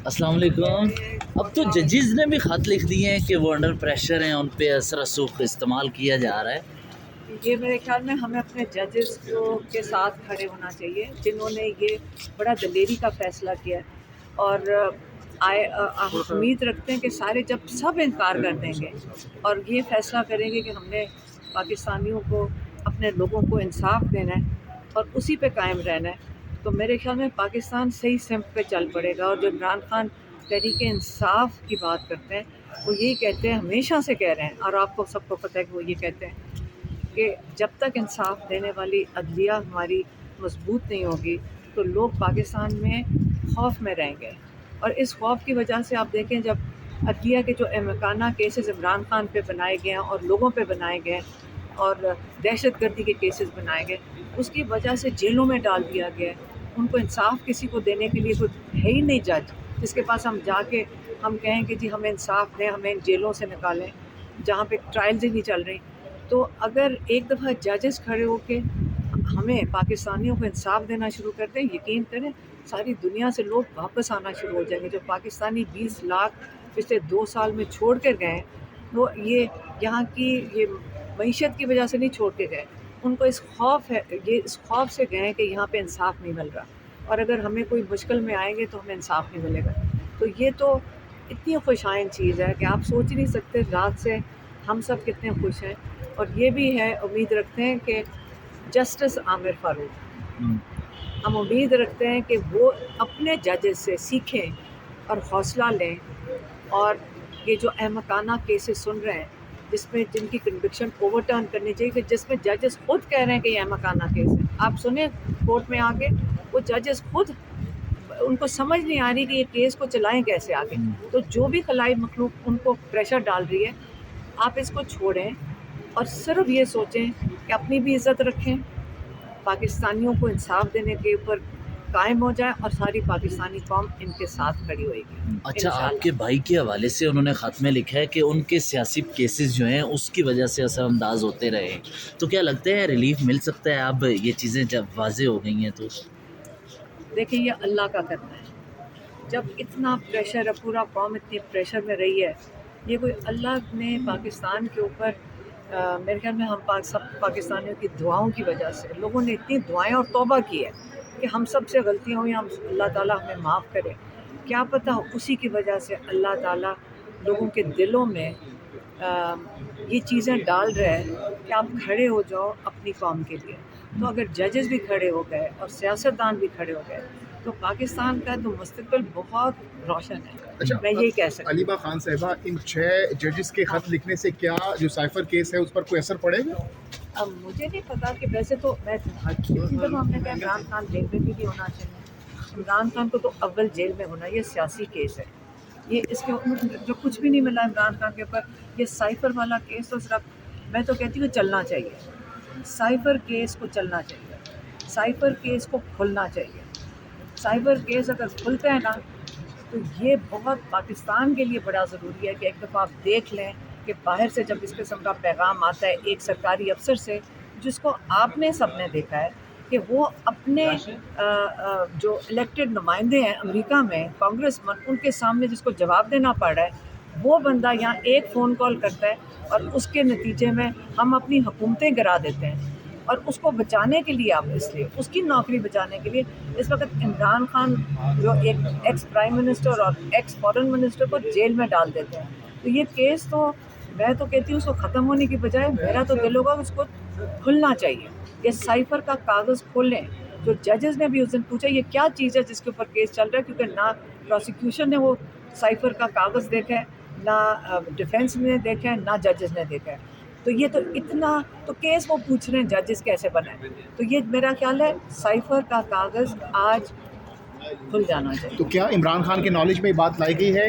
السلام علیکم. اب تو ججز نے بھی خط لکھ دیے ہیں کہ وہ انڈر پریشر ہیں، ان پہ اثر رسوخ استعمال کیا جا رہا ہے. یہ میرے خیال میں ہمیں اپنے ججز کے ساتھ کھڑے ہونا چاہیے جنہوں نے یہ بڑا دلیری کا فیصلہ کیا ہے، اور ہم امید رکھتے ہیں کہ سارے جب سب انکار کر دیں گے اور یہ فیصلہ کریں گے کہ ہم نے پاکستانیوں کو، اپنے لوگوں کو انصاف دینا ہے اور اسی پہ قائم رہنا ہے، تو میرے خیال میں پاکستان صحیح سمت پہ چل پڑے گا. اور جو عمران خان تحریک انصاف کی بات کرتے ہیں، وہ یہی کہتے ہیں، ہمیشہ سے کہہ رہے ہیں، اور آپ کو سب کو پتہ ہے کہ وہ یہ کہتے ہیں کہ جب تک انصاف دینے والی عدلیہ ہماری مضبوط نہیں ہوگی تو لوگ پاکستان میں خوف میں رہیں گے. اور اس خوف کی وجہ سے آپ دیکھیں، جب عدلیہ کے جو احمقانہ کیسز عمران خان پہ بنائے گئے ہیں اور لوگوں پہ بنائے گئے ہیں اور دہشت گردی کے کیسز بنائے گئے، اس کی وجہ سے جیلوں میں ڈال دیا گیا ہے. ان کو انصاف کسی کو دینے کے لیے کوئی ہے ہی نہیں جج جس کے پاس ہم جا کے ہم کہیں کہ جی ہمیں انصاف دیں، ہمیں ان جیلوں سے نکالیں جہاں پہ ٹرائلز ہی نہیں چل رہی. تو اگر ایک دفعہ ججز کھڑے ہو کے ہمیں پاکستانیوں کو انصاف دینا شروع کر دیں، یقین کریں ساری دنیا سے لوگ واپس آنا شروع ہو جائیں گے. جو پاکستانی 20 لاکھ پچھلے 2 سال میں چھوڑ کر گئے ہیں، وہ یہ یہاں کی یہ معیشت کی وجہ سے نہیں چھوڑ کے گئے، ان کو اس خوف سے گئے کہ یہاں پہ انصاف نہیں مل رہا، اور اگر ہمیں کوئی مشکل میں آئیں گے تو ہمیں انصاف نہیں ملے گا. تو یہ تو اتنی خوشائن چیز ہے کہ آپ سوچ نہیں سکتے رات سے ہم سب کتنے خوش ہیں. اور یہ بھی ہے، امید رکھتے ہیں کہ جسٹس عامر فاروق، ہم امید رکھتے ہیں کہ وہ اپنے ججز سے سیکھیں اور حوصلہ لیں، اور یہ جو احمقانہ کیسز سن رہے ہیں جن کی کنوکشن اوور ٹرن کرنی چاہیے، کہ جس میں ججز خود کہہ رہے ہیں کہ یہ احمقانہ کیس ہے. آپ سنیں کورٹ میں آ کے وہ ججز خود، ان کو سمجھ نہیں آ رہی کہ یہ کیس کو چلائیں کیسے آگے. تو جو بھی خلائی مخلوق ان کو پریشر ڈال رہی ہے، آپ اس کو چھوڑیں اور صرف یہ سوچیں کہ اپنی بھی عزت رکھیں، پاکستانیوں کو انصاف دینے کے اوپر قائم ہو جائے، اور ساری پاکستانی قوم ان کے ساتھ کھڑی ہوئے گی. اچھا، آپ کے بھائی کے حوالے سے انہوں نے خط میں لکھا ہے کہ ان کے سیاسی کیسز جو ہیں اس کی وجہ سے اثر انداز ہوتے رہے، تو کیا لگتا ہے ریلیف مل سکتا ہے اب یہ چیزیں جب واضح ہو گئی ہیں تو؟ دیکھیں، یہ اللہ کا کرنا ہے. جب اتنا پریشر ہے، پورا قوم اتنی پریشر میں رہی ہے، یہ کوئی اللہ نے پاکستان کے اوپر میرے خیال میں ہم سب پاکستانیوں کی دعاؤں کی وجہ سے، لوگوں نے اتنی دعائیں اور توبہ کی ہے کہ ہم سب سے غلطیاں ہوئی، ہم اللہ تعالیٰ ہمیں معاف کرے. کیا پتہ اسی کی وجہ سے اللہ تعالیٰ لوگوں کے دلوں میں یہ چیزیں ڈال رہے ہیں کہ آپ کھڑے ہو جاؤ اپنی قوم کے لیے. تو اگر ججز بھی کھڑے ہو گئے اور سیاستدان بھی کھڑے ہو گئے تو پاکستان کا تو مستقبل بہت روشن ہے. اچھا، میں یہی کہہ سکتی علیبہ خان صاحبہ، ان 6 ججز کے خط لکھنے سے کیا جو سائفر کیس ہے اس پر کوئی اثر پڑے گا؟ اب مجھے نہیں پتا کہ ویسے تو میں کتنی دفعہ ہم نے کہا عمران خان جیل میں بھی نہیں ہونا چاہیے. عمران خان کو تو اول جیل میں ہونا، یہ سیاسی کیس ہے، یہ اس کے حکم جو کچھ بھی نہیں ملا عمران خان کے اوپر. یہ سائفر والا کیس تو صرف میں تو کہتی ہوں چلنا چاہیے، سائفر کیس کو چلنا چاہیے، سائفر کیس کو کھلنا چاہیے. سائبر کیس اگر کھلتے ہیں نا تو یہ بہت پاکستان کے لیے بڑا ضروری ہے کہ ایک دفعہ آپ دیکھ لیں کہ باہر سے جب اس قسم کا پیغام آتا ہے ایک سرکاری افسر سے، جس کو آپ نے سب نے دیکھا ہے کہ وہ اپنے جو الیکٹڈ نمائندے ہیں امریکہ میں، کانگریس مین، ان کے سامنے جس کو جواب دینا پڑ رہا ہے، وہ بندہ یہاں ایک فون کال کرتا ہے اور اس کے نتیجے میں ہم اپنی حکومتیں گرا دیتے ہیں. اور اس کو بچانے کے لیے، آپ اس لیے اس کی نوکری بچانے کے لیے اس وقت عمران خان جو ایک ایکس پرائم منسٹر اور ایکس فارن منسٹر کو جیل میں ڈال دیتے ہیں. تو یہ کیس تو میں تو کہتی ہوں اس کو ختم ہونے کی بجائے میرا تو دل ہوگا اس کو کھلنا چاہیے. یہ سائفر کا کاغذ کھولیں. جو ججز نے بھی اس دن پوچھا یہ کیا چیز ہے جس کے اوپر کیس چل رہا ہے، کیونکہ نہ پروسیکیوشن نے وہ سائفر کا کاغذ دیکھا ہے، نہ ڈیفینس نے دیکھا ہے، نہ ججز نے دیکھا ہے. تو یہ تو اتنا تو کیس وہ پوچھ رہے ہیں ججز کیسے بنائیں. تو یہ میرا خیال ہے سائفر کا کاغذ آج کھل جانا چاہیے. تو کیا عمران خان کے نالج میں یہ بات لائی گئی ہے